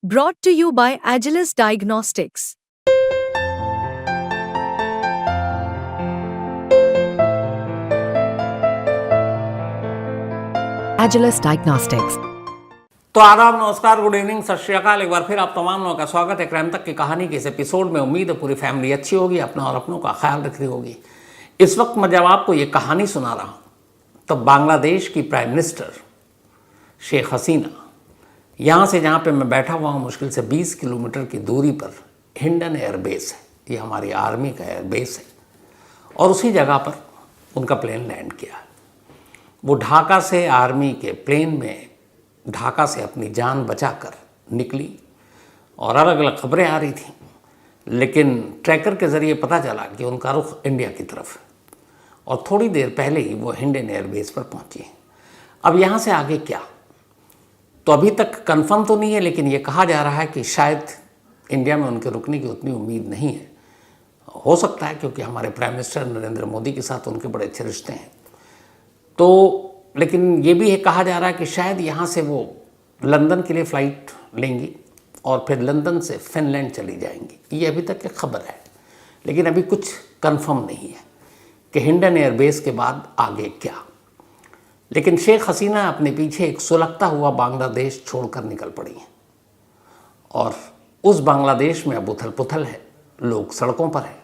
Brought to you by Agilus Diagnostics. Agilus Diagnostics. तो आदाब, नमस्कार, गुड इवनिंग, सत श्री अकाल। एक बार फिर आप तमाम लोगों का स्वागत है क्राइम तक की कहानी के इस एपिसोड में। उम्मीद है पूरी फैमिली अच्छी होगी, अपना और अपनों का ख्याल रख रही होगी। इस वक्त मैं जब आपको ये कहानी सुना रहा हूँ तब बांग्लादेश की प्राइम मिनिस्टर शेख हसीना, यहाँ से जहाँ पे मैं बैठा हुआ हूँ मुश्किल से 20 किलोमीटर की दूरी पर हिंडन एयरबेस है। ये हमारी आर्मी का एयरबेस है और उसी जगह पर उनका प्लेन लैंड किया। वो ढाका से आर्मी के प्लेन में ढाका से अपनी जान बचाकर निकली और अलग अलग खबरें आ रही थी, लेकिन ट्रैकर के ज़रिए पता चला कि उनका रुख इंडिया की तरफ है और थोड़ी देर पहले ही वो हिंडन एयरबेस पर पहुंची। अब यहाँ से आगे क्या, तो अभी तक कंफर्म तो नहीं है, लेकिन ये कहा जा रहा है कि शायद इंडिया में उनके रुकने की उतनी उम्मीद नहीं है। हो सकता है क्योंकि हमारे प्राइम मिनिस्टर नरेंद्र मोदी के साथ उनके बड़े अच्छे रिश्ते हैं। तो लेकिन ये भी कहा जा रहा है कि शायद यहाँ से वो लंदन के लिए फ़्लाइट लेंगी और फिर लंदन से फिनलैंड चली जाएंगी। ये अभी तक की खबर है, लेकिन अभी कुछ कंफर्म नहीं है कि हिंडन एयरबेस के बाद आगे क्या। लेकिन शेख हसीना अपने पीछे एक सुलगता हुआ बांग्लादेश छोड़कर निकल पड़ी हैं और उस बांग्लादेश में अब उथल पुथल है, लोग सड़कों पर हैं।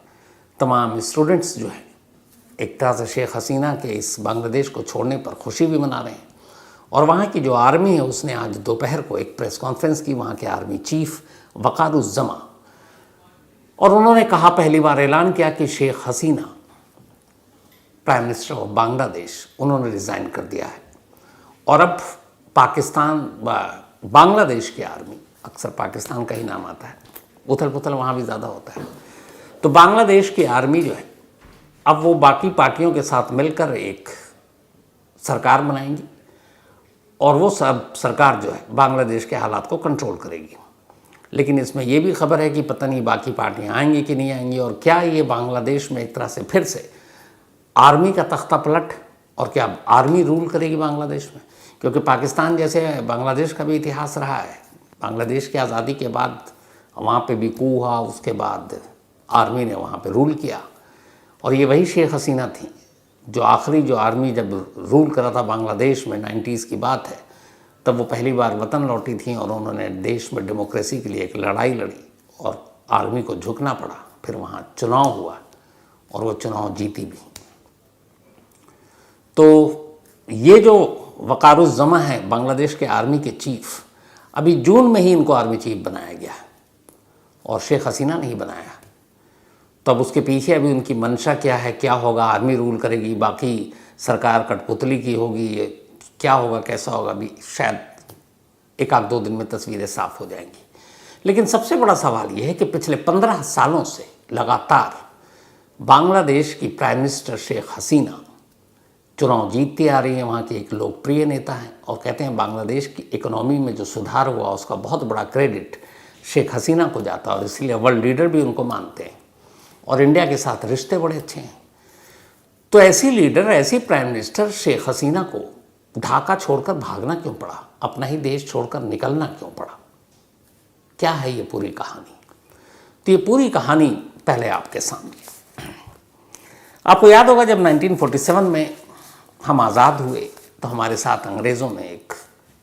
तमाम स्टूडेंट्स जो हैं एक तरह से शेख हसीना के इस बांग्लादेश को छोड़ने पर खुशी भी मना रहे हैं। और वहाँ की जो आर्मी है उसने आज दोपहर को एक प्रेस कॉन्फ्रेंस की, वहाँ के आर्मी चीफ वक़ारुज़्ज़मा, और उन्होंने कहा, पहली बार ऐलान किया कि Sheikh Hasina prime minister of Bangladesh, उन्होंने रिज़ाइन कर दिया है और अब पाकिस्तान बांग्लादेश की आर्मी, अक्सर पाकिस्तान का ही नाम आता है, उथल पुथल वहाँ भी ज़्यादा होता है, तो बांग्लादेश की आर्मी जो है अब वो बाकी पार्टियों के साथ मिलकर एक सरकार बनाएंगी और वो सब सरकार जो है बांग्लादेश के हालात को कंट्रोल करेगी। लेकिन इसमें ये भी खबर है कि पता नहीं बाकी पार्टियां आएंगी कि नहीं आएंगी, और क्या ये बांग्लादेश में एक तरह से फिर से आर्मी का तख्ता पलट, और क्या आर्मी रूल करेगी बांग्लादेश में। क्योंकि पाकिस्तान जैसे बांग्लादेश का भी इतिहास रहा है। बांग्लादेश की आज़ादी के बाद वहाँ पर भी कू हुआ, उसके बाद आर्मी ने वहाँ पर रूल किया और ये वही शेख हसीना थी जो आखिरी जो आर्मी जब रूल करा था बांग्लादेश में, 90s की बात है, तब वो पहली बार वतन लौटी थी और उन्होंने देश में डेमोक्रेसी के लिए एक लड़ाई लड़ी और आर्मी को झुकना पड़ा। फिर वहाँ चुनाव हुआ और वो चुनाव जीती भी। तो ये जो वक़ारुज़्ज़मा है बांग्लादेश के आर्मी के चीफ, अभी जून में ही इनको आर्मी चीफ बनाया गया और शेख हसीना ने ही बनाया। तो अब उसके पीछे अभी उनकी मंशा क्या है, क्या होगा, आर्मी रूल करेगी, बाकी सरकार कठपुतली की होगी, ये क्या होगा, कैसा होगा, अभी शायद एक आध दो दिन में तस्वीरें साफ हो जाएंगी। लेकिन सबसे बड़ा सवाल ये है कि पिछले 15 सालों से लगातार बांग्लादेश की प्राइम मिनिस्टर शेख हसीना चुनाव जीतती आ रही है। वहाँ की एक लोकप्रिय नेता हैं और कहते हैं बांग्लादेश की इकोनॉमी में जो सुधार हुआ उसका बहुत बड़ा क्रेडिट शेख हसीना को जाता है और इसलिए वर्ल्ड लीडर भी उनको मानते हैं और इंडिया के साथ रिश्ते बड़े अच्छे हैं। तो ऐसी लीडर, ऐसी प्राइम मिनिस्टर शेख हसीना को ढाका छोड़कर भागना क्यों पड़ा, अपना ही देश छोड़कर निकलना क्यों पड़ा, क्या है ये पूरी कहानी। तो ये पूरी कहानी पहले आपके सामने। आपको याद होगा जब 1947 में हम आज़ाद हुए तो हमारे साथ अंग्रेज़ों ने एक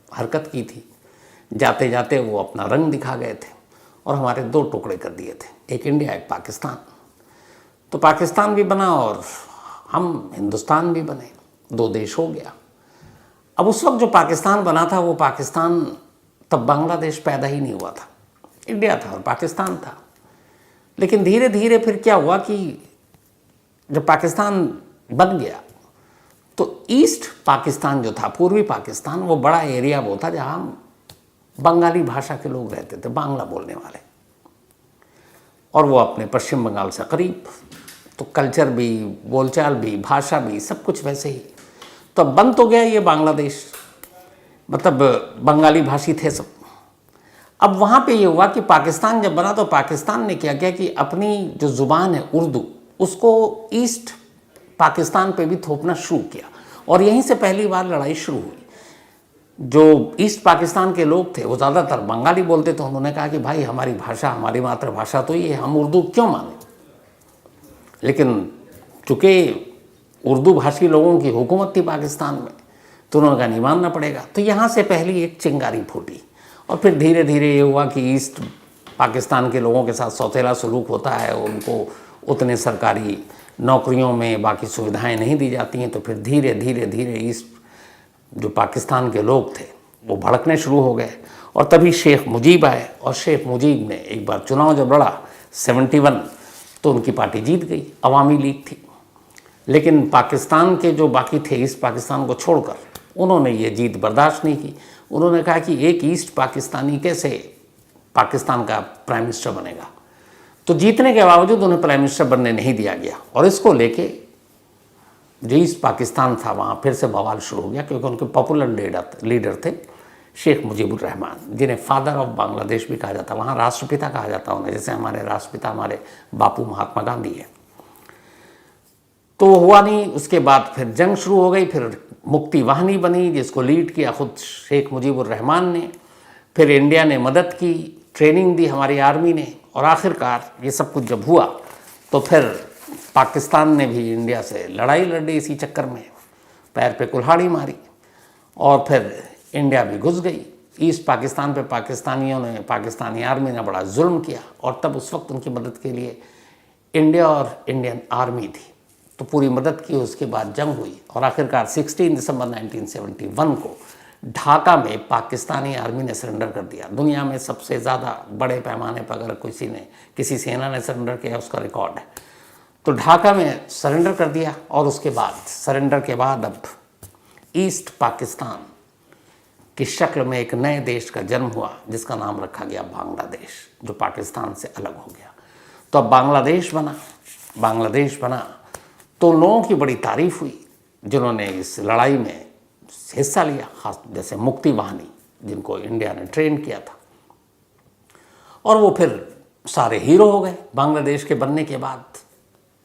हरकत की थी। जाते जाते वो अपना रंग दिखा गए थे और हमारे दो टुकड़े कर दिए थे, एक इंडिया एक पाकिस्तान। तो पाकिस्तान भी बना और हम हिंदुस्तान भी बने, दो देश हो गया। अब उस वक्त जो पाकिस्तान बना था वो पाकिस्तान, तब बांग्लादेश पैदा ही नहीं हुआ था, इंडिया था और पाकिस्तान था। लेकिन धीरे धीरे फिर क्या हुआ कि जब पाकिस्तान बन गया तो ईस्ट पाकिस्तान जो था, पूर्वी पाकिस्तान, वो बड़ा एरिया वो था जहाँ बंगाली भाषा के लोग रहते थे, बांग्ला बोलने वाले, और वो अपने पश्चिम बंगाल से करीब, तो कल्चर भी, बोलचाल भी, भाषा भी, सब कुछ वैसे ही। तो अब बन तो गया ये बांग्लादेश, मतलब बंगाली भाषी थे सब। अब वहाँ पे ये हुआ कि पाकिस्तान जब बना तो पाकिस्तान ने क्या किया कि अपनी जो ज़ुबान है उर्दू, उसको ईस्ट पाकिस्तान पे भी थोपना शुरू किया और यहीं से पहली बार लड़ाई शुरू हुई। जो ईस्ट पाकिस्तान के लोग थे वो ज़्यादातर बंगाली बोलते थे। उन्होंने कहा कि भाई हमारी भाषा, हमारी मातृभाषा तो ये, हम उर्दू क्यों माने। लेकिन चूँकि उर्दू भाषी लोगों की हुकूमत थी पाकिस्तान में, तो उन्होंने कहा नहीं मानना पड़ेगा। तो यहाँ से पहली एक चिंगारी फूटी और फिर धीरे धीरे ये हुआ कि ईस्ट पाकिस्तान के लोगों के साथ सौतेला सलूक होता है, उनको उतने सरकारी नौकरियों में बाकी सुविधाएं नहीं दी जाती हैं। तो फिर धीरे धीरे धीरे ईस्ट जो पाकिस्तान के लोग थे वो भड़कने शुरू हो गए और तभी शेख मुजीब आए। और शेख मुजीब ने एक बार चुनाव जब लड़ा 71, तो उनकी पार्टी जीत गई, अवामी लीग थी। लेकिन पाकिस्तान के जो बाकी थे ईस्ट पाकिस्तान को छोड़कर, उन्होंने ये जीत बर्दाश्त नहीं की। उन्होंने कहा कि एक ईस्ट पाकिस्तानी कैसे पाकिस्तान का प्राइम मिनिस्टर बनेगा। तो जीतने के बावजूद उन्हें प्राइम मिनिस्टर बनने नहीं दिया गया और इसको लेके जो ईस्ट पाकिस्तान था वहाँ फिर से बवाल शुरू हो गया, क्योंकि उनके पॉपुलर लीडर थे शेख मुजीबुर रहमान, जिन्हें फादर ऑफ बांग्लादेश भी कहा जाता, वहाँ राष्ट्रपिता कहा जाता उन्हें, जैसे हमारे राष्ट्रपिता हमारे बापू महात्मा गांधी है। तो वो हुआ नहीं। उसके बाद फिर जंग शुरू हो गई, फिर मुक्ति वाहिनी बनी जिसको लीड किया खुद शेख मुजीबुर रहमान ने। फिर इंडिया ने मदद की, ट्रेनिंग दी हमारी आर्मी ने, और आखिरकार ये सब कुछ जब हुआ तो फिर पाकिस्तान ने भी इंडिया से लड़ाई लड़ी इसी चक्कर में, पैर पे कुल्हाड़ी मारी और फिर इंडिया भी घुस गई। ईस्ट पाकिस्तान पे पाकिस्तानियों ने, पाकिस्तानी आर्मी ने बड़ा जुल्म किया और तब उस वक्त उनकी मदद के लिए इंडिया और इंडियन आर्मी थी, तो पूरी मदद की। उसके बाद जंग हुई और आखिरकार 16 दिसंबर 1971 को ढाका में पाकिस्तानी आर्मी ने सरेंडर कर दिया। दुनिया में सबसे ज़्यादा बड़े पैमाने पर अगर किसी सेना ने सरेंडर किया उसका रिकॉर्ड है। तो ढाका में सरेंडर कर दिया और उसके बाद सरेंडर के बाद अब ईस्ट पाकिस्तान की शक्ल में एक नए देश का जन्म हुआ जिसका नाम रखा गया बांग्लादेश, जो पाकिस्तान से अलग हो गया। तो अब बांग्लादेश बना तो लोगों की बड़ी तारीफ हुई जिन्होंने इस लड़ाई में हिस्सा लिया, खास जैसे मुक्ति वाहिनी जिनको इंडिया ने ट्रेन किया था, और वो फिर सारे हीरो हो गए बांग्लादेश के बनने के बाद।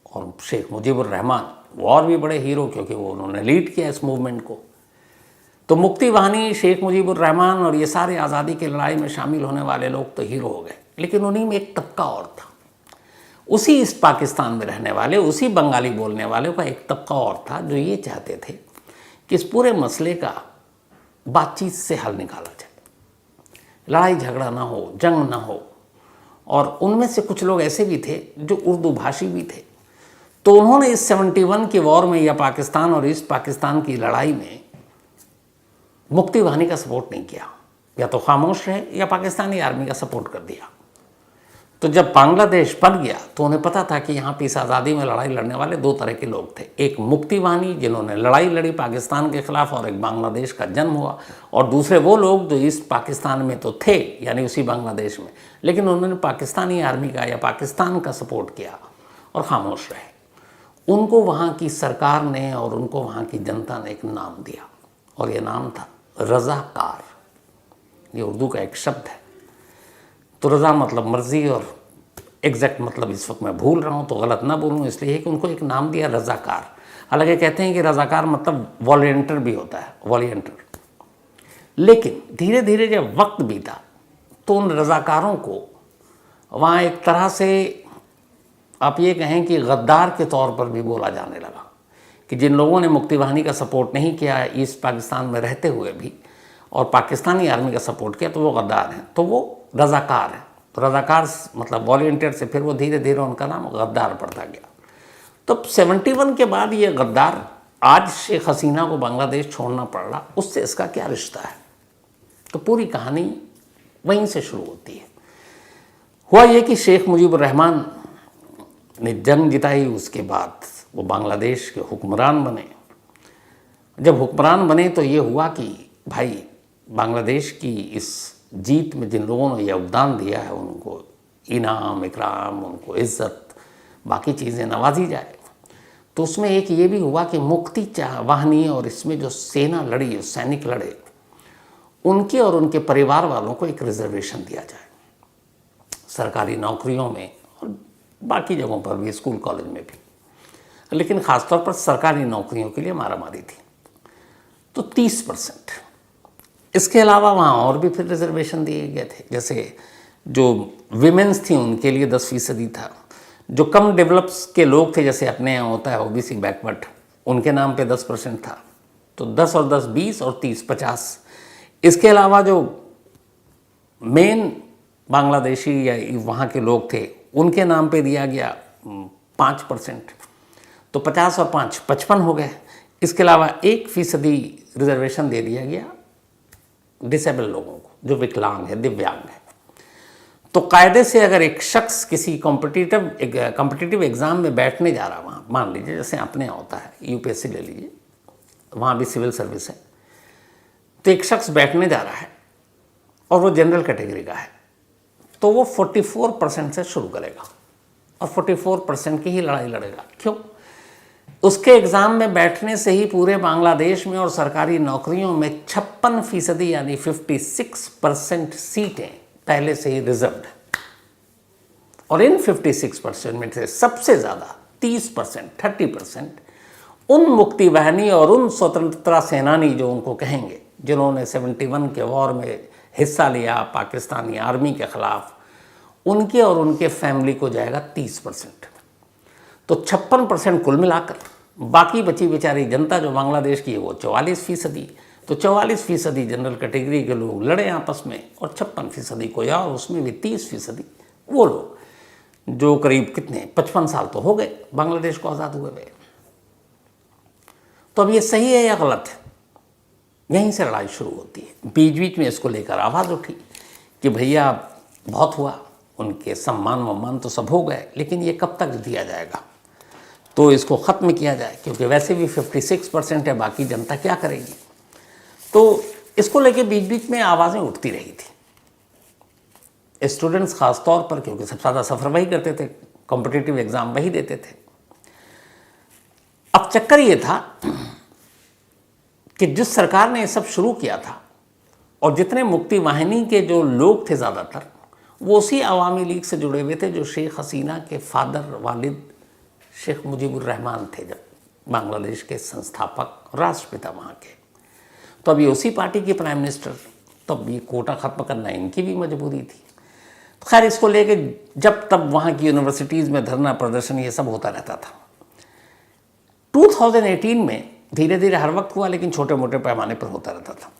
और शेख मुजीबुर रहमान वो और भी बड़े हीरो, क्योंकि वो उन्होंने लीड किया इस मूवमेंट को। तो मुक्ति वाहिनी, शेख मुजीबुर रहमान और ये सारे आज़ादी की लड़ाई में शामिल होने वाले लोग तो हीरो हो गए, लेकिन उन्हीं में एक तबका और था। उसी ईस्ट पाकिस्तान में रहने वाले, उसी बंगाली बोलने वाले का एक तबका और था जो ये चाहते थे कि इस पूरे मसले का बातचीत से हल निकाला जाए, लड़ाई झगड़ा ना हो, जंग ना हो। और उनमें से कुछ लोग ऐसे भी थे जो उर्दू भाषी भी थे। तो उन्होंने इस 71 के वॉर में या पाकिस्तान और ईस्ट पाकिस्तान की लड़ाई में मुक्ति वाहिनी का सपोर्ट नहीं किया, या तो खामोश रहे या पाकिस्तानी आर्मी का सपोर्ट कर दिया। तो जब बांग्लादेश बन गया तो उन्हें पता था कि यहाँ पे इस आज़ादी में लड़ाई लड़ने वाले दो तरह के लोग थे, एक मुक्ति वाहिनी जिन्होंने लड़ाई लड़ी पाकिस्तान के खिलाफ और एक बांग्लादेश का जन्म हुआ, और दूसरे वो लोग जो ईस्ट पाकिस्तान में तो थे यानी उसी बांग्लादेश में, लेकिन उन्होंने पाकिस्तानी आर्मी का या पाकिस्तान का सपोर्ट किया और खामोश रहे। उनको वहाँ की सरकार ने और उनको वहाँ की जनता ने एक नाम दिया और ये नाम था रज़ाकार। ये उर्दू का एक शब्द है। तो रज़ा मतलब मर्ज़ी और एग्जैक्ट मतलब इस वक्त मैं भूल रहा हूँ तो गलत ना बोलूँ, इसलिए कि उनको एक नाम दिया रज़ाकार। हालांकि कहते हैं कि रज़ाकार मतलब वॉलंटियर भी होता है, वॉलंटियर। लेकिन धीरे धीरे जब वक्त बीता तो उन रज़ाकारों को वहाँ एक तरह से आप ये कहें कि गद्दार के तौर पर भी बोला जाने लगा, कि जिन लोगों ने मुक्ति वाहिनी का सपोर्ट नहीं किया ईस्ट पाकिस्तान में रहते हुए भी और पाकिस्तानी आर्मी का सपोर्ट किया तो वो गद्दार हैं, तो वो रज़ाकार हैं। तो रज़ाकार मतलब वॉलंटियर से फिर वो धीरे धीरे उनका नाम गद्दार पड़ता गया। तो 71 के बाद ये गद्दार आज शेख हसीना को बांग्लादेश छोड़ना पड़ रहा, उससे इसका क्या रिश्ता है? तो पूरी कहानी वहीं से शुरू होती है। हुआ ये कि शेख मुजीबुर रहमान ने जंग जिताई, उसके बाद वो बांग्लादेश के हुक्मरान बने। जब हुक्मरान बने तो ये हुआ कि भाई बांग्लादेश की इस जीत में जिन लोगों ने योगदान दिया है उनको इनाम इकराम, उनको इज़्ज़त, बाकी चीज़ें नवाजी जाए। तो उसमें एक ये भी हुआ कि मुक्ति वाहिनी और इसमें जो सेना लड़ी, सैनिक लड़े, उनके और उनके परिवार वालों को एक रिजर्वेशन दिया जाए सरकारी नौकरियों में और बाकी जगहों पर भी, स्कूल कॉलेज में भी, लेकिन ख़ासतौर पर सरकारी नौकरियों के लिए मारामारी थी। तो 30% इसके अलावा वहाँ और भी फिर रिजर्वेशन दिए गए थे, जैसे जो विमेंस थी उनके लिए 10% था, जो कम डेवलप्स के लोग थे जैसे अपने यहाँ होता है ओबीसी बैकवर्ड, उनके नाम पे 10% था। तो 10 और 10 20 और 30 50। इसके अलावा जो मेन बांग्लादेशी या वहाँ के लोग थे उनके नाम पे दिया गया 5%। तो 50 और 5 55 हो गए। इसके अलावा 1% रिजर्वेशन दे दिया गया डिसेबल लोगों को, जो विकलांग है, दिव्यांग है। तो कायदे से अगर एक शख्स किसी कॉम्पिटिटिव एग्ज़ाम में बैठने जा रहा, वहाँ मान लीजिए जैसे अपने यहाँ होता है यूपीएससी ले लीजिए, वहाँ भी सिविल सर्विस है, तो एक शख्स बैठने जा रहा है और वो जनरल कैटेगरी का है, तो वो 44% से शुरू करेगा और 44% की ही लड़ाई लड़ेगा। क्यों? उसके एग्ज़ाम में बैठने से ही पूरे बांग्लादेश में और सरकारी नौकरियों में 56% यानी 56% सीटें पहले से ही रिजर्व्ड है। और इन 56% में से सबसे ज़्यादा 30% उन मुक्ति वाहिनी और उन स्वतंत्रता सेनानी जो उनको कहेंगे, जिन्होंने 71 के वॉर में हिस्सा लिया पाकिस्तानी आर्मी के ख़िलाफ़, उनके और उनके फैमिली को जाएगा 30%। तो 56% कुल मिलाकर बाकी बची बेचारी जनता जो बांग्लादेश की है वो 44%। तो 44% जनरल कैटेगरी के लोग लड़े आपस में और 56% को, या उसमें भी 30% वो लोग जो करीब कितने 55 साल तो हो गए बांग्लादेश को आज़ाद हुए हुए। तो अब ये सही है या गलत है? यहीं से लड़ाई शुरू होती है। बीच बीच में इसको लेकर आवाज़ उठी कि भैया बहुत हुआ, उनके सम्मान वम्मान तो सब हो गए, लेकिन ये कब तक दिया जाएगा? तो इसको ख़त्म किया जाए, क्योंकि वैसे भी 56% है, बाकी जनता क्या करेगी? तो इसको लेके बीच बीच में आवाज़ें उठती रही थी। स्टूडेंट्स ख़ास तौर पर, क्योंकि सबसे ज़्यादा सफ़र वही करते थे, कॉम्पिटिटिव एग्ज़ाम वही देते थे। अब चक्कर ये था कि जिस सरकार ने ये सब शुरू किया था और जितने मुक्ति वाहिनी के जो लोग थे ज़्यादातर, वो उसी अवामी लीग से जुड़े हुए थे जो शेख हसीना के फादर वालिद शेख मुजीबुर रहमान थे, जब बांग्लादेश के संस्थापक राष्ट्रपिता वहाँ के। तो अभी उसी पार्टी के प्राइम मिनिस्टर, तब ये कोटा ख़त्म करना इनकी भी मजबूरी थी। तो खैर इसको लेके जब तब वहाँ की यूनिवर्सिटीज़ में धरना प्रदर्शन ये सब होता रहता था। 2018 में धीरे धीरे हर वक्त हुआ, लेकिन छोटे मोटे पैमाने पर होता रहता था।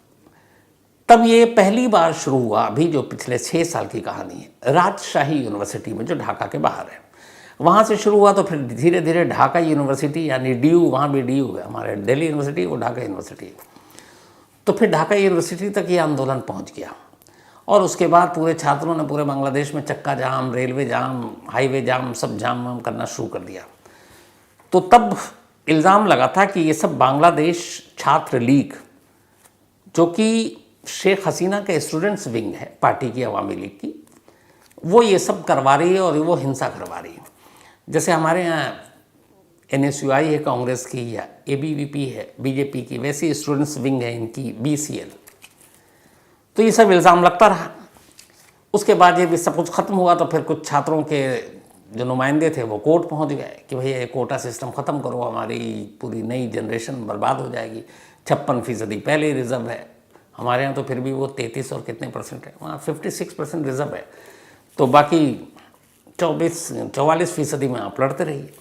तब ये पहली बार शुरू हुआ, अभी जो पिछले 6 साल की कहानी है, राजशाही यूनिवर्सिटी में जो ढाका के बाहर है, वहाँ से शुरू हुआ। तो फिर धीरे धीरे ढाका यूनिवर्सिटी यानी DU, वहाँ भी DU है, हमारे दिल्ली यूनिवर्सिटी वो ढाका यूनिवर्सिटी है, तो फिर ढाका यूनिवर्सिटी तक ये आंदोलन पहुँच गया। और उसके बाद पूरे छात्रों ने पूरे बांग्लादेश में चक्का जाम, रेलवे जाम, हाईवे जाम, सब जाम वाम करना शुरू कर दिया। तो तब इल्ज़ाम लगा था कि ये सब बांग्लादेश छात्र लीग, जो कि शेख हसीना के स्टूडेंट्स विंग है पार्टी की, अवामी लीग की, वो ये सब करवा रही है और वो हिंसा करवा रही है। जैसे हमारे यहाँ NSUI है कांग्रेस की, या ABVP है बीजेपी की, वैसी स्टूडेंट्स विंग है इनकी BCL। तो ये सब इल्ज़ाम लगता रहा। उसके बाद ये भी सब कुछ ख़त्म हुआ तो फिर कुछ छात्रों के जो नुमाइंदे थे वो कोर्ट पहुंच गए कि भैया ये कोटा सिस्टम ख़त्म करो, हमारी पूरी नई जनरेशन बर्बाद हो जाएगी। 56% पहले ही रिज़र्व है, हमारे यहाँ तो फिर भी वो 33 और कितने % है, वहाँ 56% रिज़र्व है। तो बाकी 44% में आप लड़ते रहिए।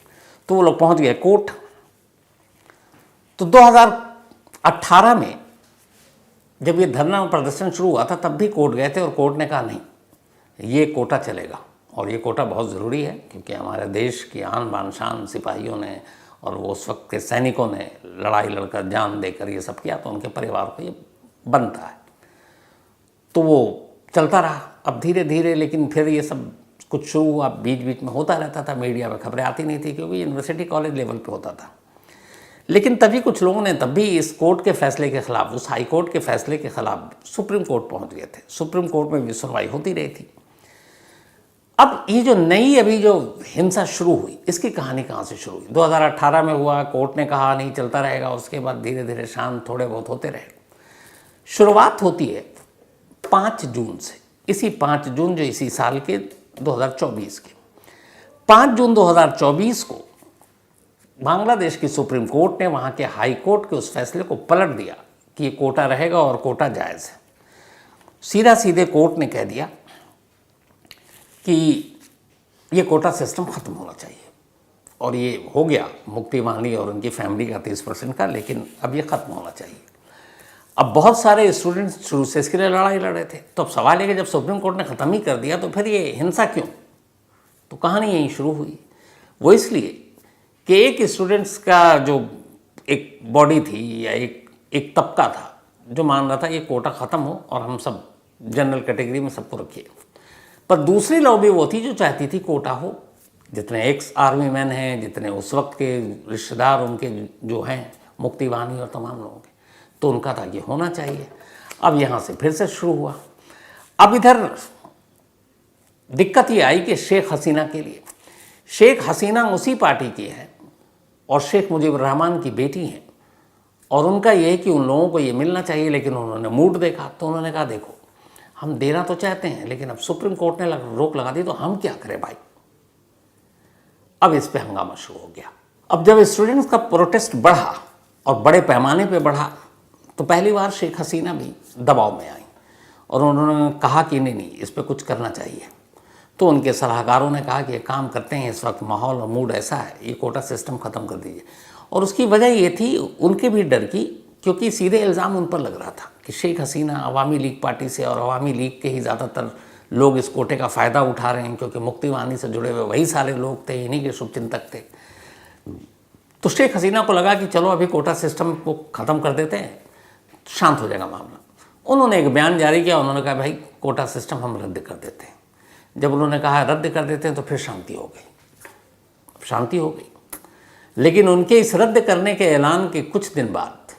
तो वो लोग पहुँच गए कोर्ट। तो 2018 में जब ये धरना प्रदर्शन शुरू हुआ था, तब भी कोर्ट गए थे और कोर्ट ने कहा नहीं, ये कोटा चलेगा और ये कोटा बहुत ज़रूरी है, क्योंकि हमारे देश की आन बान शान सिपाहियों ने और वो उस वक्त के सैनिकों ने लड़ाई लड़कर जान देकर ये सब किया, तो उनके परिवार को ये बनता है। तो वो चलता रहा। अब धीरे धीरे लेकिन फिर ये सब कुछ शुरू हुआ, बीच बीच में होता रहता था, मीडिया में खबरें आती नहीं थी क्योंकि यूनिवर्सिटी कॉलेज लेवल पे होता था। लेकिन तभी कुछ लोगों ने तब भी इस कोर्ट के फैसले के ख़िलाफ़, उस हाई कोर्ट के फैसले के ख़िलाफ़ सुप्रीम कोर्ट पहुंच गए थे। सुप्रीम कोर्ट में भी सुनवाई होती रही थी। अब ये जो नई अभी जो हिंसा शुरू हुई, इसकी कहानी कहाँ से शुरू हुई? 2018 में हुआ, कोर्ट ने कहा नहीं चलता रहेगा, उसके बाद धीरे धीरे शांत थोड़े बहुत होते रहे। शुरुआत होती है 5 जून से, इसी 5 जून जो इसी साल के 2024 के 5 जून 2024 को बांग्लादेश की सुप्रीम कोर्ट ने वहाँ के हाई कोर्ट के उस फैसले को पलट दिया कि ये कोटा रहेगा और कोटा जायज़ है। सीधा सीधे कोर्ट ने कह दिया कि ये कोटा सिस्टम ख़त्म होना चाहिए, और ये हो गया मुक्ति वाहिनी और उनकी फैमिली का 30% का, लेकिन अब ये ख़त्म होना चाहिए। अब बहुत सारे स्टूडेंट्स शुरू से इसके लिए लड़ाई लड़े थे, तो अब सवाल है कि जब सुप्रीम कोर्ट ने ख़त्म ही कर दिया तो फिर ये हिंसा क्यों? तो कहानी यहीं शुरू हुई। वो इसलिए कि एक स्टूडेंट्स का जो एक बॉडी थी या एक तबका था जो मान रहा था ये कोटा ख़त्म हो और हम सब जनरल कैटेगरी में सबको रखिए, पर दूसरी लॉबी वो थी जो चाहती थी कोटा हो। जितने एक्स आर्मी मैन हैं, जितने उस वक्त के रिश्तेदार उनके जो हैं मुक्ति वाहिनी और तमाम लोगों के, तो उनका था कि होना चाहिए। अब यहाँ से फिर से शुरू हुआ। अब इधर दिक्कत ये आई कि शेख हसीना के लिए, शेख हसीना उसी पार्टी की है और शेख मुजीबुर रहमान की बेटी हैं, और उनका ये है कि उन लोगों को ये मिलना चाहिए, लेकिन उन्होंने मूड देखा तो उन्होंने कहा देखो हम देना तो चाहते हैं, लेकिन अब सुप्रीम कोर्ट ने रोक लगा दी तो हम क्या करें भाई। अब इस पे हंगामा शुरू हो गया। अब जब स्टूडेंट्स का प्रोटेस्ट बढ़ा और बड़े पैमाने पे बढ़ा तो पहली बार शेख हसीना भी दबाव में आई और उन्होंने कहा कि नहीं इस पे कुछ करना चाहिए। तो उनके सलाहकारों ने कहा कि एक काम करते हैं, इस वक्त माहौल और मूड ऐसा है, ये कोटा सिस्टम ख़त्म कर दीजिए। और उसकी वजह ये थी उनके भी डर की, क्योंकि सीधे इल्ज़ाम उन पर लग रहा था कि शेख हसीना अवामी लीग पार्टी से और अवामी लीग के ही ज़्यादातर लोग इस कोटे का फ़ायदा उठा रहे हैं, क्योंकि मुक्ति वाहिनी से जुड़े हुए वही सारे लोग थे, इन्हीं के शुभचिंतक थे। तो शेख हसीना को लगा कि चलो अभी कोटा सिस्टम को ख़त्म कर देते हैं, शांत हो जाएगा मामला। उन्होंने एक बयान जारी किया, उन्होंने कहा भाई कोटा सिस्टम हम रद्द कर देते हैं। जब उन्होंने कहा रद्द कर देते हैं तो फिर शांति हो गई, शांति हो गई। लेकिन उनके इस रद्द करने के ऐलान के कुछ दिन बाद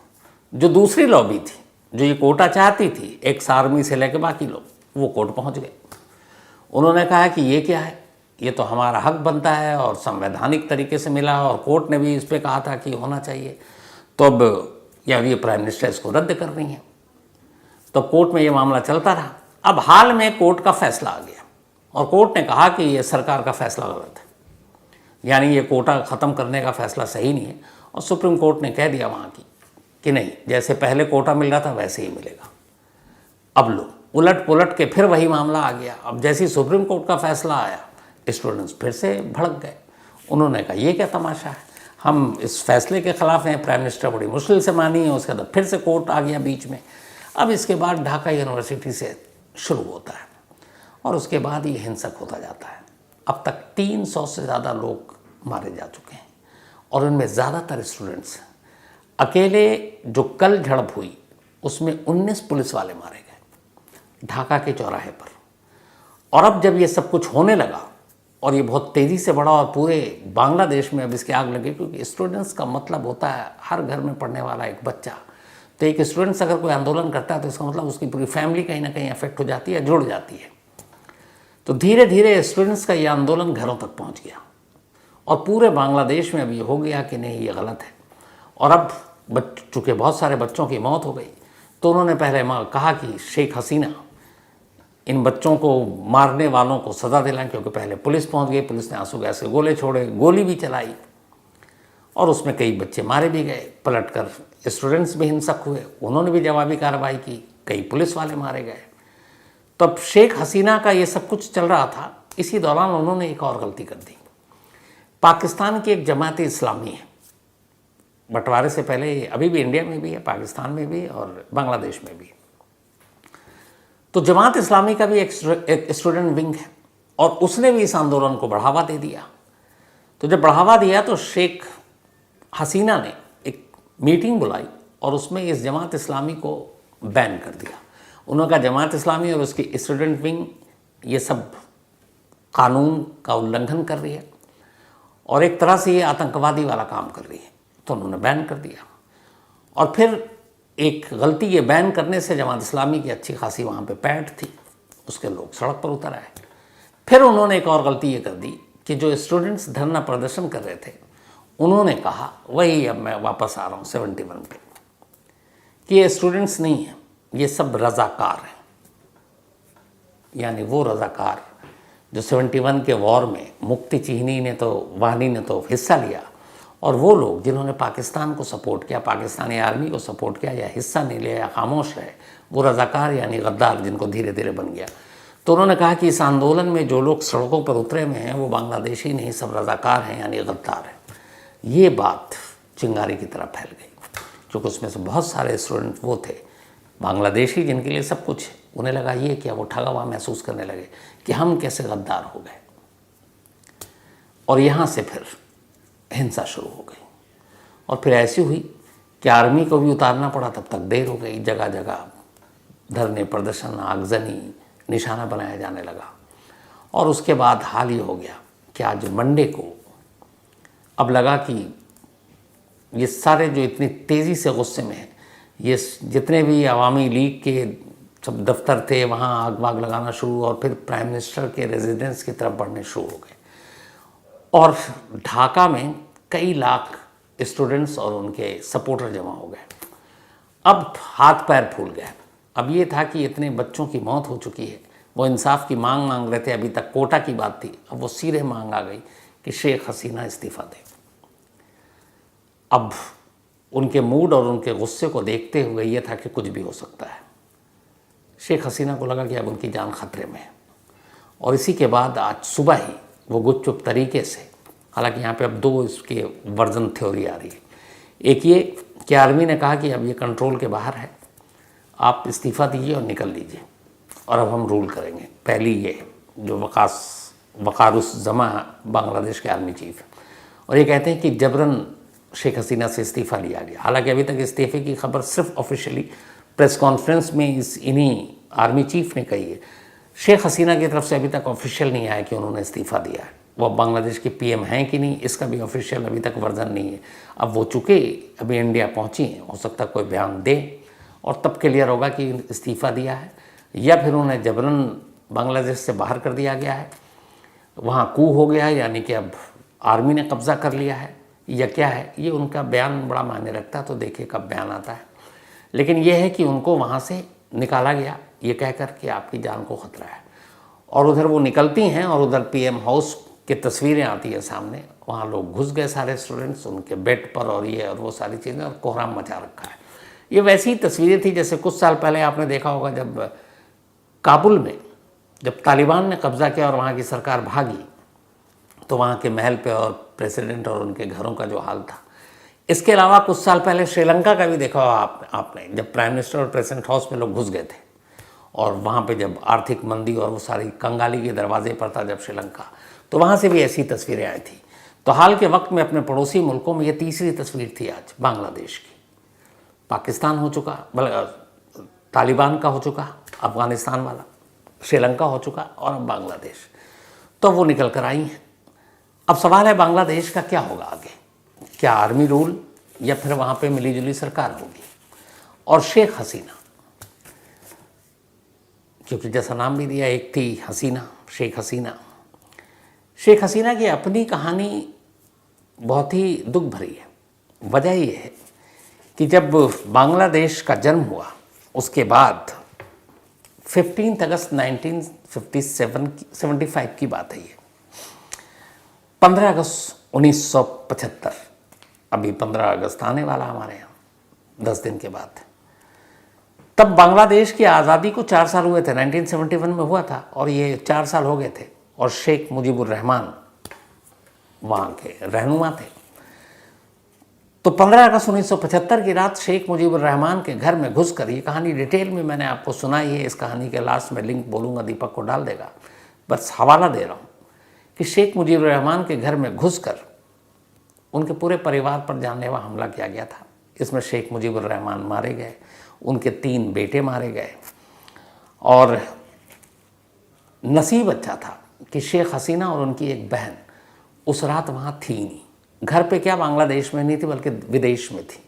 जो दूसरी लॉबी थी जो ये कोटा चाहती थी, एक्स आर्मी से लेकर बाकी लोग, वो कोर्ट पहुंच गए। उन्होंने कहा कि ये क्या है, ये तो हमारा हक बनता है और संवैधानिक तरीके से मिला, और कोर्ट ने भी इस पर कहा था कि होना चाहिए। तो अब यार ये प्राइम मिनिस्टर इसको रद्द कर रही हैं। तो कोर्ट में ये मामला चलता रहा। अब हाल में कोर्ट का फैसला आ गया और कोर्ट ने कहा कि ये सरकार का फैसला गलत है, यानी ये कोटा ख़त्म करने का फैसला सही नहीं है। और सुप्रीम कोर्ट ने कह दिया वहाँ की कि नहीं, जैसे पहले कोटा मिल रहा था वैसे ही मिलेगा। अब लो उलट पुलट के फिर वही मामला आ गया। अब जैसे ही सुप्रीम कोर्ट का फैसला आया, स्टूडेंट्स फिर से भड़क गए। उन्होंने कहा ये क्या तमाशा है, हम इस फैसले के ख़िलाफ़ हैं, प्राइम मिनिस्टर बड़ी मुश्किल से मानी है। उसके बाद फिर से कोर्ट आ गया बीच में। अब इसके बाद ढाका यूनिवर्सिटी से शुरू होता है और उसके बाद ये हिंसक होता जाता है। अब तक 300 से ज़्यादा लोग मारे जा चुके हैं और उनमें ज़्यादातर स्टूडेंट्स। अकेले जो कल झड़प हुई उसमें 19 पुलिस वाले मारे गए ढाका के चौराहे पर। और अब जब ये सब कुछ होने लगा और ये बहुत तेज़ी से बढ़ा और पूरे बांग्लादेश में अब इसकी आग लगी, क्योंकि स्टूडेंट्स का मतलब होता है हर घर में पढ़ने वाला एक बच्चा। तो एक स्टूडेंट्स अगर कोई आंदोलन करता है तो इसका मतलब उसकी पूरी फैमिली कहीं ना कहीं अफेक्ट हो जाती है, जुड़ जाती है। तो धीरे धीरे स्टूडेंट्स का ये आंदोलन घरों तक पहुंच गया और पूरे बांग्लादेश में अब ये हो गया कि नहीं ये गलत है। और अब चूँकि बहुत सारे बच्चों की मौत हो गई, तो उन्होंने पहले कहा कि शेख हसीना इन बच्चों को मारने वालों को सज़ा दिलाएं, क्योंकि पहले पुलिस पहुंच गई, पुलिस ने आंसू गैस के गोले छोड़े, गोली भी चलाई और उसमें कई बच्चे मारे भी गए। पलटकर स्टूडेंट्स भी हिंसक हुए, उन्होंने भी जवाबी कार्रवाई की, कई पुलिस वाले मारे गए। तब शेख हसीना का ये सब कुछ चल रहा था। इसी दौरान उन्होंने एक और गलती कर दी। पाकिस्तान की एक जमात इस्लामी है, बंटवारे से पहले अभी भी इंडिया में भी है, पाकिस्तान में भी और बांग्लादेश में भी। तो जमात इस्लामी का भी एक स्टूडेंट विंग है और उसने भी इस आंदोलन को बढ़ावा दे दिया। तो जब बढ़ावा दिया तो शेख हसीना ने एक मीटिंग बुलाई और उसमें इस जमात इस्लामी को बैन कर दिया। उन्होंने कहा जमात इस्लामी और उसकी स्टूडेंट विंग ये सब कानून का उल्लंघन कर रही है और एक तरह से ये आतंकवादी वाला काम कर रही है, तो उन्होंने बैन कर दिया। और फिर एक गलती ये बैन करने से जमात इस्लामी की अच्छी खासी वहाँ पे पैठ थी, उसके लोग सड़क पर उतर आए। फिर उन्होंने एक और गलती ये कर दी कि जो स्टूडेंट्स धरना प्रदर्शन कर रहे थे उन्होंने कहा, वही अब मैं वापस आ रहा हूँ 71 पे, कि ये स्टूडेंट्स नहीं हैं, ये सब रज़ाकार हैं। यानी वो रज़ाकार जो 71 के वॉर में मुक्ति चिहनी ने तो वाहिनी ने तो हिस्सा लिया, और वो लोग जिन्होंने पाकिस्तान को सपोर्ट किया, पाकिस्तानी आर्मी को सपोर्ट किया या हिस्सा नहीं लिया या खामोश रहे, वो रज़ाकार यानी गद्दार जिनको धीरे धीरे बन गया। तो उन्होंने कहा कि इस आंदोलन में जो लोग सड़कों पर उतरे हुए हैं वो बांग्लादेशी नहीं, सब रज़ाकार हैं यानी गद्दार हैं। ये बात चिंगारी की तरह फैल गई, क्योंकि उसमें से बहुत सारे स्टूडेंट वो थे बांग्लादेशी जिनके लिए सब कुछ, उन्हें लगा ये क्या, वो ठगा हुआ महसूस करने लगे कि हम कैसे गद्दार हो गए। और यहाँ से फिर हिंसा शुरू हो गई और फिर ऐसी हुई कि आर्मी को भी उतारना पड़ा। तब तक देर हो गई, जगह जगह धरने, प्रदर्शन, आगजनी, निशाना बनाया जाने लगा। और उसके बाद हाल ये हो गया कि आज मंडे को अब लगा कि ये सारे जो इतनी तेज़ी से गुस्से में हैं, ये जितने भी अवामी लीग के सब दफ्तर थे वहाँ आग वाग लगाना शुरू, और फिर प्राइम मिनिस्टर के रेजिडेंस की तरफ बढ़ने शुरू हो गए। और ढाका में कई लाख स्टूडेंट्स और उनके सपोर्टर जमा हो गए। अब हाथ पैर फूल गए। अब ये था कि इतने बच्चों की मौत हो चुकी है, वो इंसाफ की मांग रहे थे। अभी तक कोटा की बात थी, अब वो सीधे मांग आ गई कि शेख हसीना इस्तीफ़ा दें। अब उनके मूड और उनके गुस्से को देखते हुए ये था कि कुछ भी हो सकता है। शेख हसीना को लगा कि अब उनकी जान खतरे में है। और इसी के बाद आज सुबह ही वो गुपचुप तरीके से, हालांकि यहाँ पे अब दो इसके वर्जन थ्योरी आ रही है। एक ये कि आर्मी ने कहा कि अब ये कंट्रोल के बाहर है, आप इस्तीफ़ा दीजिए और निकल लीजिए और अब हम रूल करेंगे। पहली ये जो वकारुज़्ज़मा बांग्लादेश के आर्मी चीफ, और ये कहते हैं कि जबरन शेख हसीना से इस्तीफ़ा लिया गया। हालांकि अभी तक इस्तीफ़े की खबर सिर्फ ऑफिशियली प्रेस कॉन्फ्रेंस में इन्हीं आर्मी चीफ ने कही है। शेख हसीना की तरफ से अभी तक ऑफिशियल नहीं आया कि उन्होंने इस्तीफ़ा दिया है। वो बांग्लादेश के पीएम हैं कि नहीं, इसका भी ऑफिशियल अभी तक वर्जन नहीं है। अब वो चूँकि अभी इंडिया पहुँची हैं, हो सकता है कोई बयान दे और तब क्लियर होगा कि इस्तीफ़ा दिया है या फिर उन्हें जबरन बांग्लादेश से बाहर कर दिया गया है, वहाँ कू हो गया है, यानी कि अब आर्मी ने कब्ज़ा कर लिया है, या क्या है। ये उनका बयान बड़ा मायने रखता है, तो देखिए कब बयान आता है। लेकिन यह है कि उनको वहाँ से निकाला गया ये कहकर कि आपकी जान को खतरा है। और उधर वो निकलती हैं और उधर पीएम हाउस की तस्वीरें आती हैं सामने, वहाँ लोग घुस गए सारे स्टूडेंट्स उनके बेड पर, और ये और वो सारी चीज़ें, और कोहराम मचा रखा है। ये वैसी ही तस्वीरें थी जैसे कुछ साल पहले आपने देखा होगा जब काबुल में जब तालिबान ने कब्ज़ा किया और वहाँ की सरकार भागी, तो वहाँ के महल पे और प्रेसिडेंट और उनके घरों का जो हाल था। इसके अलावा कुछ साल पहले श्रीलंका का भी देखा होगा आपने, जब प्राइम मिनिस्टर और प्रेसिडेंट हाउस में लोग घुस गए थे और वहाँ पे जब आर्थिक मंदी और वो सारी कंगाली के दरवाजे पर था जब श्रीलंका, तो वहाँ से भी ऐसी तस्वीरें आई थी। तो हाल के वक्त में अपने पड़ोसी मुल्कों में ये तीसरी तस्वीर थी आज बांग्लादेश की। पाकिस्तान हो चुका, तालिबान का हो चुका, अफ़गानिस्तान वाला, श्रीलंका हो चुका, और अब बांग्लादेश। तो वो निकल कर आई हैं। अब सवाल है बांग्लादेश का क्या होगा आगे, क्या आर्मी रूल या फिर वहाँ पे मिलीजुली सरकार होगी। और शेख हसीना, क्योंकि जैसा नाम भी दिया, एक थी हसीना, शेख हसीना। शेख हसीना की अपनी कहानी बहुत ही दुख भरी है। वजह यह है कि जब बांग्लादेश का जन्म हुआ उसके बाद 15 अगस्त 1975 की बात है ये। 15 अगस्त 1975, अभी 15 अगस्त आने वाला हमारे यहाँ 10 दिन के बाद। तब बांग्लादेश की आज़ादी को 4 साल हुए थे, 1971 में हुआ था और ये 4 साल हो गए थे। और शेख मुजीबुर रहमान वहाँ के रहनुमा थे। तो 15 अगस्त 1975 की रात शेख मुजीबुर रहमान के घर में घुसकर, ये कहानी डिटेल में मैंने आपको सुनाई है, इस कहानी के लास्ट में लिंक बोलूँगा, दीपक को डाल देगा, बस हवाला दे रहा हूँ कि शेख मुजीबुर रहमान के घर में घुसकर उनके पूरे परिवार पर जानलेवा हमला किया गया था। इसमें शेख मुजीबुर रहमान मारे गए, उनके 3 बेटे मारे गए। और नसीब अच्छा था कि शेख हसीना और उनकी एक बहन उस रात वहाँ थी नहीं, घर पे क्या बांग्लादेश में नहीं थी बल्कि विदेश में थी,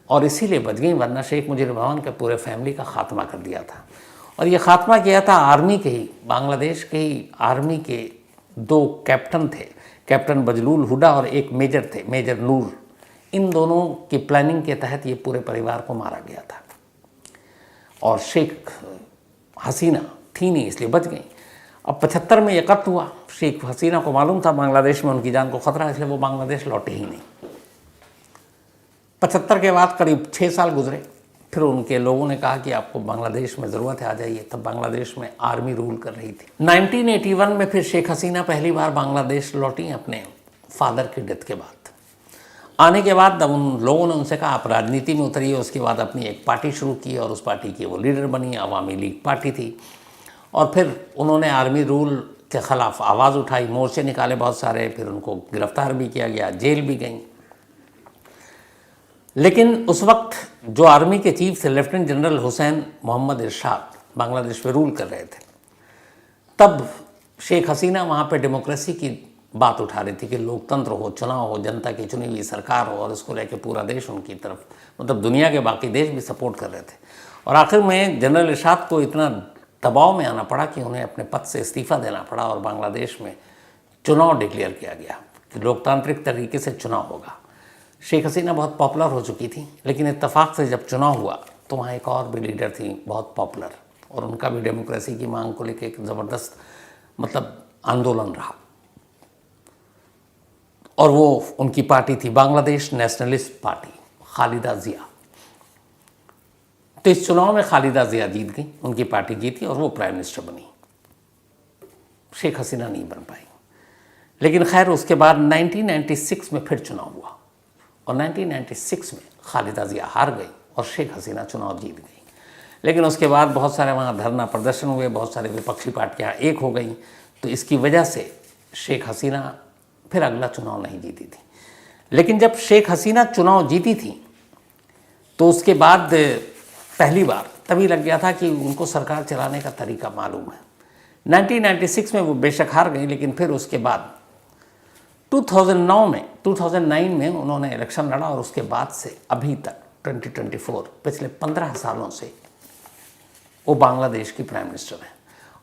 और इसीलिए बच गई, वरना शेख मुजीबुर रहमान के पूरे फैमिली का खात्मा कर दिया था। और ये खात्मा किया था आर्मी के ही, बांग्लादेश के ही आर्मी के 2 कैप्टन थे, कैप्टन बजलुल हुडा और एक मेजर थे, मेजर नूर। इन दोनों की प्लानिंग के तहत ये पूरे परिवार को मारा गया था। और शेख हसीना थी नहीं इसलिए बच गई। अब 75 में ये कत्ल हुआ, शेख हसीना को मालूम था बांग्लादेश में उनकी जान को खतरा है, इसलिए वो बांग्लादेश लौटे ही नहीं। 75 के बाद करीब 6 साल गुजरे, फिर उनके लोगों ने कहा कि आपको बांग्लादेश में ज़रूरत है, आ जाइए। तब बांग्लादेश में आर्मी रूल कर रही थी। 1981 में फिर शेख हसीना पहली बार बांग्लादेश लौटी अपने फादर की डेथ के बाद। आने के बाद तब उन लोगों ने उनसे कहा आप राजनीति में उतरिए। उसके बाद अपनी एक पार्टी शुरू की और उस पार्टी की वो लीडर बनी, अवामी लीग पार्टी थी। और फिर उन्होंने आर्मी रूल के ख़िलाफ़ आवाज़ उठाई, मोर्चे निकाले बहुत सारे, फिर उनको गिरफ्तार भी किया गया, जेल भी गई। लेकिन उस वक्त जो आर्मी के चीफ थे लेफ्टिनेंट जनरल हुसैन मोहम्मद इरशाद बांग्लादेश पे रूल कर रहे थे। तब शेख हसीना वहाँ पे डेमोक्रेसी की बात उठा रही थी कि लोकतंत्र हो, चुनाव हो, जनता की चुनी हुई सरकार हो, और इसको लेकर पूरा देश उनकी तरफ, मतलब दुनिया के बाकी देश भी सपोर्ट कर रहे थे। और आखिर में जनरल इरशाद को इतना दबाव में आना पड़ा कि उन्हें अपने पद से इस्तीफ़ा देना पड़ा और बांग्लादेश में चुनाव डिक्लेयर किया गया कि लोकतांत्रिक तरीके से चुनाव होगा। शेख हसीना बहुत पॉपुलर हो चुकी थी, लेकिन इत्तेफाक से जब चुनाव हुआ तो वहाँ एक और भी लीडर थी बहुत पॉपुलर, और उनका भी डेमोक्रेसी की मांग को लेकर एक ज़बरदस्त मतलब आंदोलन रहा। और वो उनकी पार्टी थी बांग्लादेश नेशनलिस्ट पार्टी, खालिदा जिया। तो इस चुनाव में खालिदा जिया जीत गई, उनकी पार्टी जीती और वो प्राइम मिनिस्टर बनी। शेख हसीना नहीं बन पाई। लेकिन खैर उसके बाद 1996 में फिर चुनाव हुआ और 1996 में खालिदा जिया हार गई और शेख हसीना चुनाव जीत गई। लेकिन उसके बाद बहुत सारे वहाँ धरना प्रदर्शन हुए, बहुत सारे विपक्षी पार्टियाँ एक हो गई। तो इसकी वजह से शेख हसीना फिर अगला चुनाव नहीं जीती थी। लेकिन जब शेख हसीना चुनाव जीती थी तो उसके बाद पहली बार तभी लग गया था कि उनको सरकार चलाने का तरीका मालूम है। 1996 में वो बेशक हार गई, लेकिन फिर उसके बाद 2009 में उन्होंने इलेक्शन लड़ा और उसके बाद से अभी तक 2024 पिछले 15 सालों से वो बांग्लादेश की प्राइम मिनिस्टर हैं।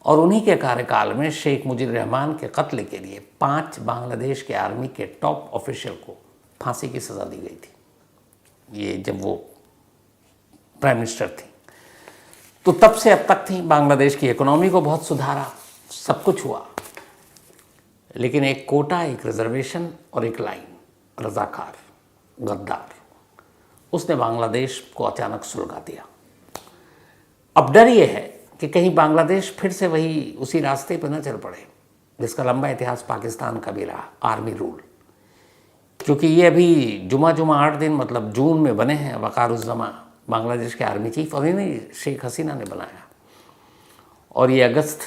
और उन्हीं के कार्यकाल में शेख मुजीब रहमान के कत्ल के लिए 5 बांग्लादेश के आर्मी के टॉप ऑफिशियल को फांसी की सज़ा दी गई थी, ये जब वो प्राइम मिनिस्टर थी। तो तब से अब तक थी, बांग्लादेश की इकोनॉमी को बहुत सुधारा, सब कुछ हुआ। लेकिन एक कोटा, एक रिजर्वेशन और एक लाइन, रजाकार, गद्दार, उसने बांग्लादेश को अचानक सुलगा दिया। अब डर ये है कि कहीं बांग्लादेश फिर से वही उसी रास्ते पर न चल पड़े जिसका लंबा इतिहास पाकिस्तान का भी रहा, आर्मी रूल। क्योंकि ये अभी जुमा 8 दिन मतलब जून में बने हैं वक़ारुज़्ज़मा बांग्लादेश के आर्मी चीफ, और इन्हें शेख हसीना ने बनाया। और ये अगस्त,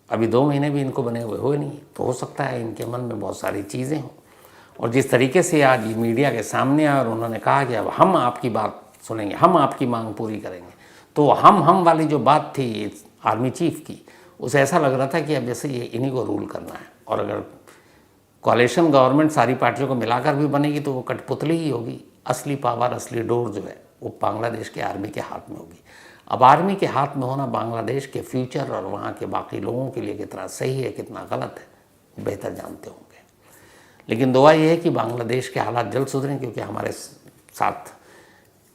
अभी 2 महीने भी इनको बने हुए नहीं, तो हो सकता है इनके मन में बहुत सारी चीज़ें हों। और जिस तरीके से आज ये मीडिया के सामने आए और उन्होंने कहा कि अब हम आपकी बात सुनेंगे, हम आपकी मांग पूरी करेंगे, तो हम वाली जो बात थी आर्मी चीफ की, उसे ऐसा लग रहा था कि अब जैसे ये इन्हीं को रूल करना है। और अगर कोalition गवर्नमेंट सारी पार्टियों को मिलाकर भी बनेगी तो वो कठपुतली ही होगी। असली पावर, असली डोर जो है वो बांग्लादेश के आर्मी के हाथ में होगी। अब आर्मी के हाथ में होना बांग्लादेश के फ्यूचर और वहाँ के बाकी लोगों के लिए कितना सही है, कितना गलत है, बेहतर जानते होंगे। लेकिन दुआ ये है कि बांग्लादेश के हालात जल्द सुधरें, क्योंकि हमारे साथ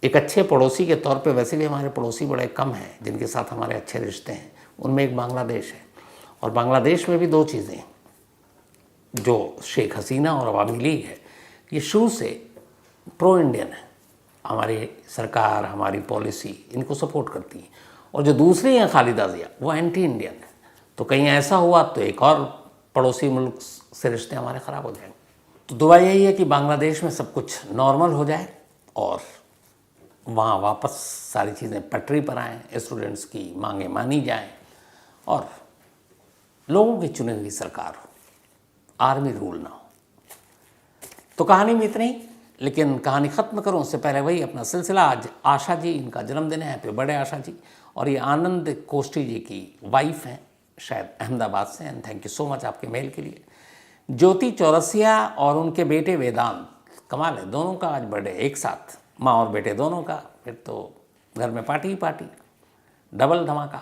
एक अच्छे पड़ोसी के तौर पे, वैसे भी हमारे पड़ोसी बड़े कम हैं जिनके साथ हमारे अच्छे रिश्ते हैं, उनमें एक बांग्लादेश है। और बांग्लादेश में भी 2 चीज़ें, जो शेख हसीना और अवामी लीग है, ये शुरू से प्रो इंडियन है। हमारी सरकार, हमारी पॉलिसी इनको सपोर्ट करती है। और जो दूसरी हैं खालिदा जिया, वो एंटी इंडियन है। तो कहीं ऐसा हुआ तो एक और पड़ोसी मुल्क से रिश्ते हमारे ख़राब हो जाएंगे। तो दुआ यही है कि बांग्लादेश में सब कुछ नॉर्मल हो जाए और वहाँ वापस सारी चीज़ें पटरी पर आएँ, स्टूडेंट्स की मांगें मानी जाएं और लोगों की चुनी हुई सरकार हो, आर्मी रूल ना हो। तो कहानी में इतनी, लेकिन कहानी ख़त्म करूँ उससे पहले वही अपना सिलसिला। आज आशा जी, इनका जन्मदिन है, हैप्पी बर्थडे आशा जी। और ये आनंद कोष्टी जी की वाइफ हैं, शायद अहमदाबाद से। And thank you so much आपके मेल के लिए। ज्योति चौरसिया और उनके बेटे वेदांत, कमाल है, दोनों का आज बर्थडे एक साथ, माँ और बेटे दोनों का। फिर तो घर में पार्टी ही पार्टी, डबल धमाका।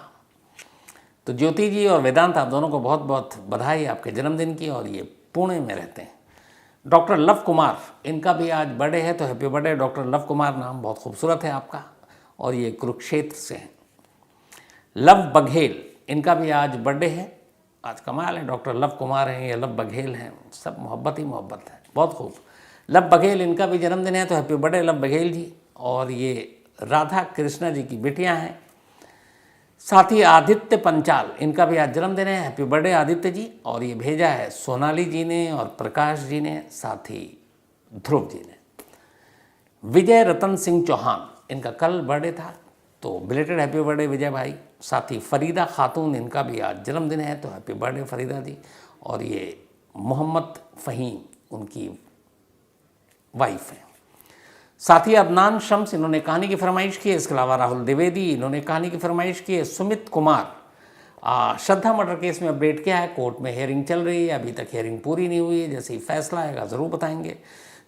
तो ज्योति जी और वेदांत, आप दोनों को बहुत बहुत बधाई आपके जन्मदिन की। और ये पुणे में रहते हैं। डॉक्टर लव कुमार, इनका भी आज बर्थडे है, तो happy birthday doctor love Kumar. नाम बहुत खूबसूरत है आपका। और ये कुरुक्षेत्र से हैं। लव बघेल, इनका भी आज बर्थडे है। आज कमाल है, डॉक्टर लव कुमार हैं, ये लव बघेल हैं, सब मोहब्बत ही मोहब्बत है, बहुत खूब। लव बघेल, इनका भी जन्मदिन है, तो happy birthday love Baghel ji. और ये राधा कृष्णा जी की बेटियां हैं। साथ ही आदित्य पंचाल, इनका भी आज जन्मदिन है। Happy birthday Aditya ji. और ये भेजा है सोनाली जी ने और प्रकाश जी ने, साथ ही ध्रुव जी ने। विजय रतन सिंह चौहान, इनका कल बर्थडे था, तो बिलेटेड हैप्पी बर्थडे विजय भाई। साथ ही फरीदा खातून, इनका भी आज जन्मदिन है, तो हैप्पी बर्थडे फरीदा जी। और ये मोहम्मद फ़हीम उनकी वाइफ है। साथ ही अदनान शम्स, इन्होंने कहानी की फरमाइश की है। इसके अलावा राहुल द्विवेदी, इन्होंने कहानी की फरमाइश की है। सुमित कुमार, श्रद्धा मर्डर केस में अपडेट किया है, कोर्ट में हियरिंग चल रही है, अभी तक हियरिंग पूरी नहीं हुई है, जैसे ही फैसला आएगा ज़रूर बताएंगे।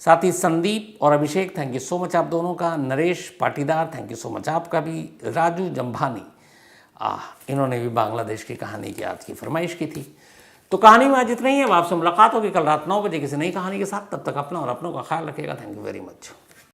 साथ ही संदीप और अभिषेक, थैंक यू सो मच आप दोनों का। Naresh Patidar, thank you so much आपका भी। राजू जम्भानी, इन्होंने भी बांग्लादेश की कहानी की आज की फरमाइश की थी। तो कहानी में आज इतना ही है। अब आपसे मुलाकात होगी कल रात 9 बजे किसी नई कहानी के साथ। तब तक अपना और अपनों का ख्याल रखिएगा। Thank you very much.